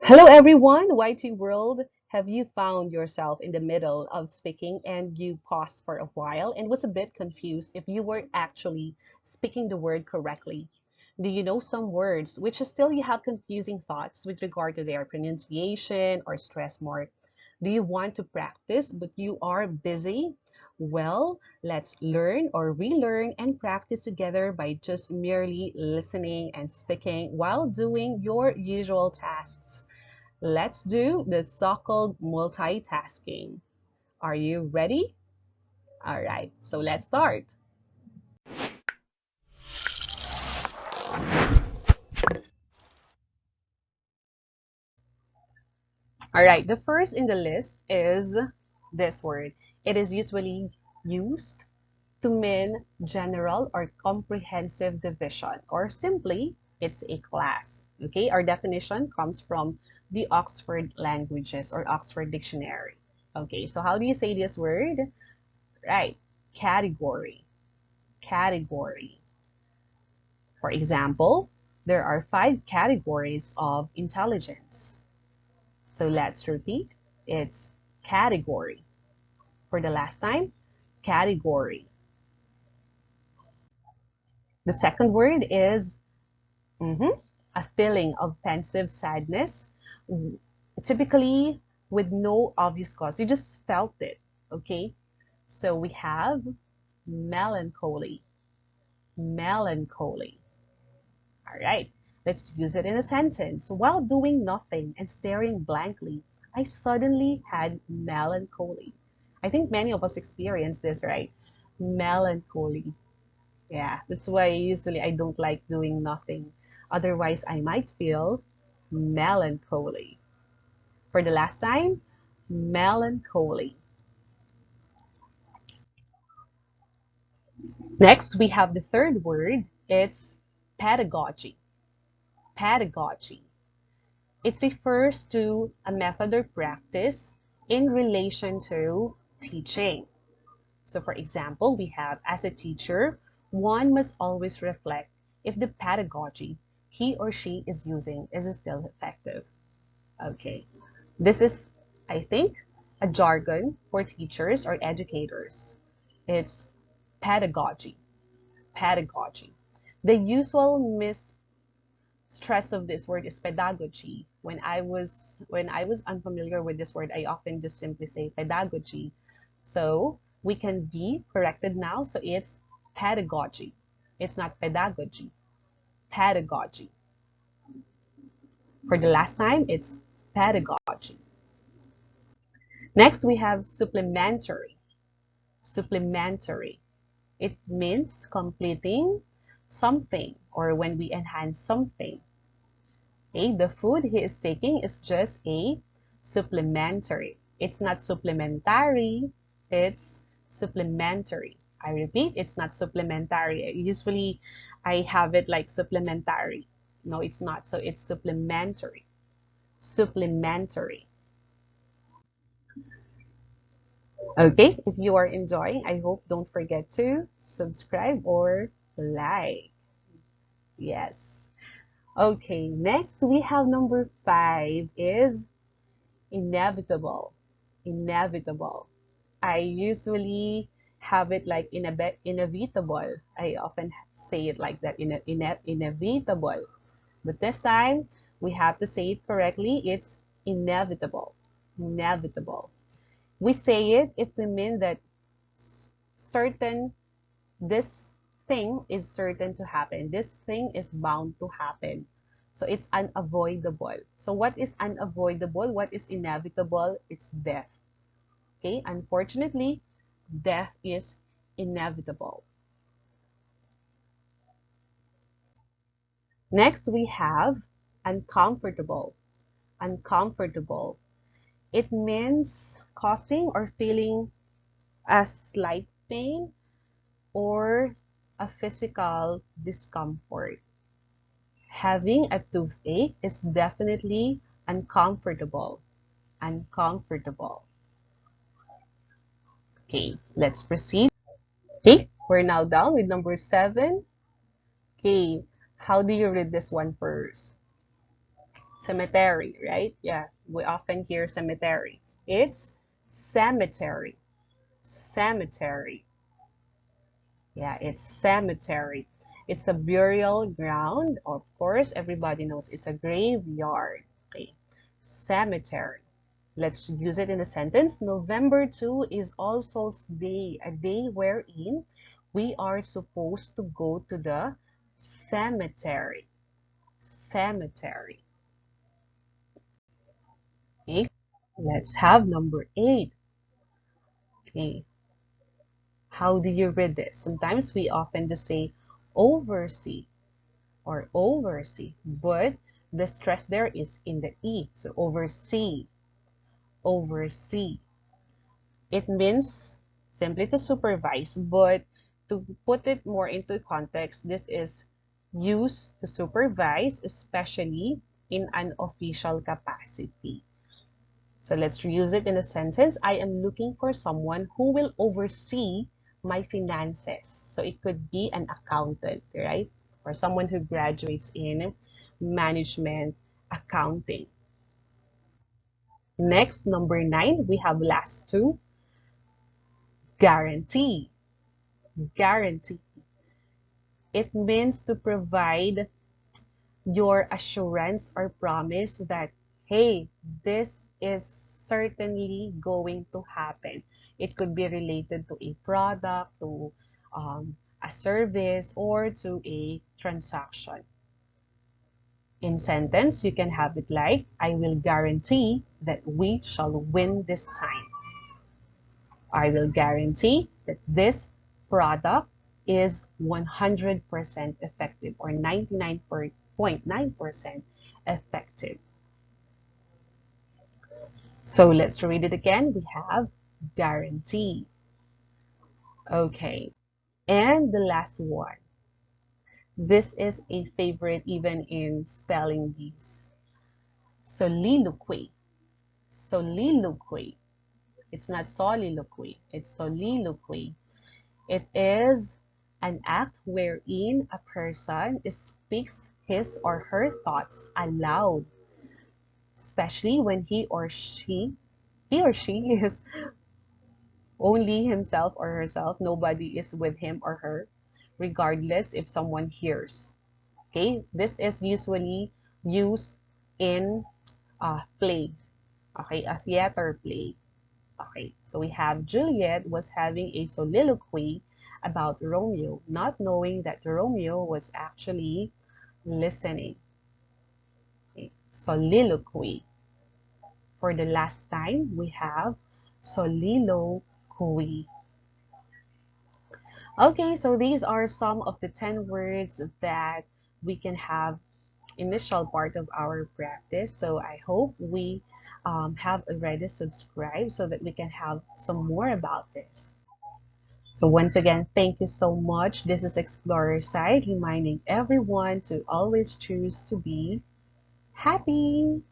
Hello everyone, YT World. Have you found yourself in the middle of speaking and you paused for a while and was a bit confused if you were actually speaking the word correctly? Do you know some words which still you have confusing thoughts with regard to their pronunciation or stress mark? Do you want to practice but you are busy? Well, let's learn or relearn and practice together by just merely listening and speaking while doing your usual tasks. Let's do the so-called multitasking. Are you ready? All right, so let's start. All right, the first in the list is this word. It is usually used to mean general or comprehensive division, or simply, it's a class. Okay, our definition comes from the Oxford Languages or Oxford Dictionary. Okay, so how do you say this word? Right, category, category. For example, there are 5 categories of intelligence. So let's repeat. It's category. For the last time, category. The second word is a feeling of pensive sadness, typically with no obvious cause. You just felt it, okay? So we have melancholy, melancholy. All right, let's use it in a sentence. While doing nothing and staring blankly, I suddenly had melancholy. I think many of us experience this, right? Melancholy. Yeah, that's why usually I don't like doing nothing. Otherwise, I might feel melancholy. For the last time, melancholy. Next, we have the third word. It's pedagogy. Pedagogy. It refers to a method or practice in relation to teaching. So for example, we have as a teacher, one must always reflect if the pedagogy he or she is using is still effective. Okay, this is, I think, a jargon for teachers or educators. It's pedagogy, pedagogy. The usual stress of this word is pedagogy. When I was unfamiliar with this word, I often just simply say pedagogy. So we can be corrected now. So it's pedagogy. It's not pedagogy. Pedagogy. For the last time, it's pedagogy. Next, we have supplementary. Supplementary. It means completing something or when we enhance something. Okay, the food he is taking is just a supplementary. It's not supplementary, it's supplementary. I repeat, it's not supplementary. Usually I have it like supplementary. No, it's not. So it's supplementary. Supplementary. Okay, if you are enjoying, I hope don't forget to subscribe or like. Yes. Okay, next we have number 5 is inevitable. Inevitable. I usually have it like inevitable. I often say it like that, inevitable. But this time, we have to say it correctly. It's inevitable. Inevitable. We say it if we mean that certain, this thing is certain to happen. This thing is bound to happen. So it's unavoidable. So what is unavoidable? What is inevitable? It's death. Okay, unfortunately, death is inevitable. Next, we have uncomfortable. Uncomfortable. It means causing or feeling a slight pain or a physical discomfort. Having a toothache is definitely uncomfortable. Uncomfortable. Okay, let's proceed. Okay, we're now down with number 7. Okay, how do you read this one first? Cemetery, right? Yeah, we often hear cemetery. It's cemetery. Cemetery. Yeah, it's cemetery. It's a burial ground. Of course, everybody knows it's a graveyard. Okay, cemetery. Let's use it in a sentence. November 2 is All Souls Day, a day wherein we are supposed to go to the cemetery. Cemetery. Okay, let's have number 8. Okay, how do you read this? Sometimes we often just say oversee or oversee, but the stress there is in the E. So oversee, oversee. It means simply to supervise, but to put it more into context, this is used to supervise, especially in an official capacity. So let's reuse it in a sentence. I am looking for someone who will oversee my finances. So it could be an accountant, right? Or someone who graduates in management accounting. Next, number 9, we have last two. Guarantee. Guarantee. It means to provide your assurance or promise that, hey, this is certainly going to happen. It could be related to a product, to a service, or to a transaction. In sentence, you can have it like, I will guarantee that we shall win this time. I will guarantee that this product is 100% effective or 99.9% effective. So let's read it again. We have guarantee. Okay. And the last one. This is a favorite even in spelling bees. Soliloquy. Soliloquy. It's not soliloquy. It's soliloquy. It is an act wherein a person speaks his or her thoughts aloud, especially when he or she is only himself or herself. Nobody is with him or her, regardless if someone hears. Okay, this is usually used in a play. Okay, a theater play. Okay, so we have Juliet was having a soliloquy about Romeo, not knowing that Romeo was actually listening. Okay, soliloquy. For the last time, we have soliloquy. Okay, so these are some of the 10 words that we can have initial part of our practice. So I hope we have already subscribed so that we can have some more about this. So once again, thank you so much. This is Explorer Side reminding everyone to always choose to be happy.